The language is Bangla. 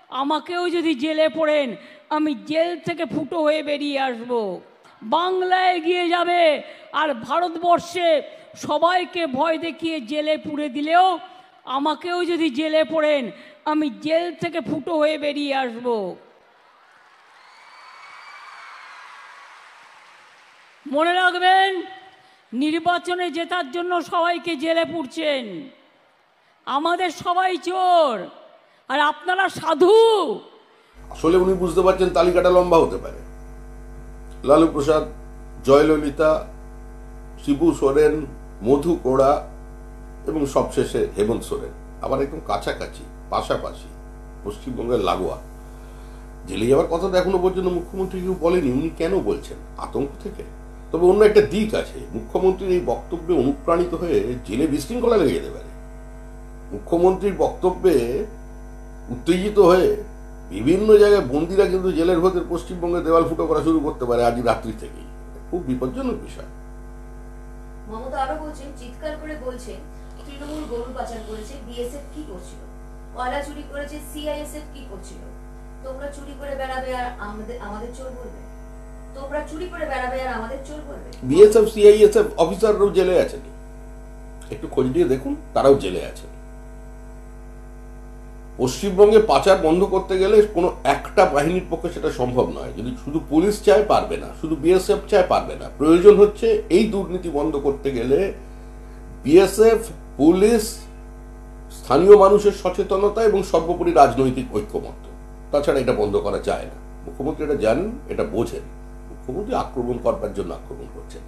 আমাকেও যদি জেলে পড়েন আমি জেল থেকে ফুটো হয়ে বেরিয়ে আসব। বাংলা এগিয়ে যাবে, আর ভারতবর্ষে সবাইকে ভয় দেখিয়ে জেলে পুরে দিলেও আমাকেও যদি জেলে পড়েন আমি জেল থেকে ফুটো হয়ে বেরিয়ে আসব। মনে রাখবেন, নির্বাচনে জেতার জন্য সবাইকে জেলে পুরছেন, আমাদের সবাই চোর আর আপনারা সাধু। আসলে উনি বুঝতে পারছেন তালিকাটা লম্বা হতে পারে। লালু প্রসাদ, জয়ললিতা, শিবু সোরেন, মধু কোড়া এবং সবশেষে হেমন্ত সোরেন, আবার একদম কাছাকাছি, পাশাপাশি, পশ্চিমবঙ্গের লাগোয়া। জেলে যাওয়ার কথাটা এখনো পর্যন্ত মুখ্যমন্ত্রী কেউ বলেনি। উনি কেন বলছেন? আতঙ্ক থেকে। তবে অন্য একটা দিক আছে, মুখ্যমন্ত্রীর এই বক্তব্যে অনুপ্রাণিত হয়ে জেলে বিশৃঙ্খলা লেগে যেতে পারে। মুখ্যমন্ত্রীর বক্তব্যে উত্তেজিত হয়ে বিভিন্ন জায়গায় বন্দীরা কিন্তু জেলের ভেতর পশ্চিমবঙ্গে দেওয়াল ফুটো করা শুরু করতে পারে আজ রাত্রি থেকেই। খুব বিপজ্জনক বিষয়। মমতা আরো বলছেন, চিৎকার করে বলছেন তৃণমূল গরু পাচার করেছে, বিএসএফ কি করছিল? কয়লা চুরি করেছে, সিআইএসএফ কি করছিল? তোমরা চুরি করে বেড়াবে আর আমাদের চোর বলবে? তোমরা চুরি করে বেড়াবে আর আমাদের চোর বলবে? বিএসএফ সিআইএসএফ অফিসাররাও জেলে আছেন, একটু খোঁজ দিয়ে দেখুন, তারাও জেলে আছেন। পশ্চিমবঙ্গে পাচার বন্ধ করতে গেলে কোনো একটা বাহিনীর পক্ষে সেটা সম্ভব নয়। যদি শুধু পুলিশ চায় পারবে না, শুধু বিএসএফ চায় পারবে না। প্রয়োজন হচ্ছে এই দুর্নীতি বন্ধ করতে গেলে বিএসএফ, পুলিশ, স্থানীয় মানুষের সচেতনতা এবং সর্বোপরি রাজনৈতিক ঐক্যমত্য। তাছাড়া এটা বন্ধ করা যায় না। মুখ্যমন্ত্রী এটা জানেন, এটা বোঝেন। মুখ্যমন্ত্রী আক্রমণ করবার জন্য আক্রমণ করছেন।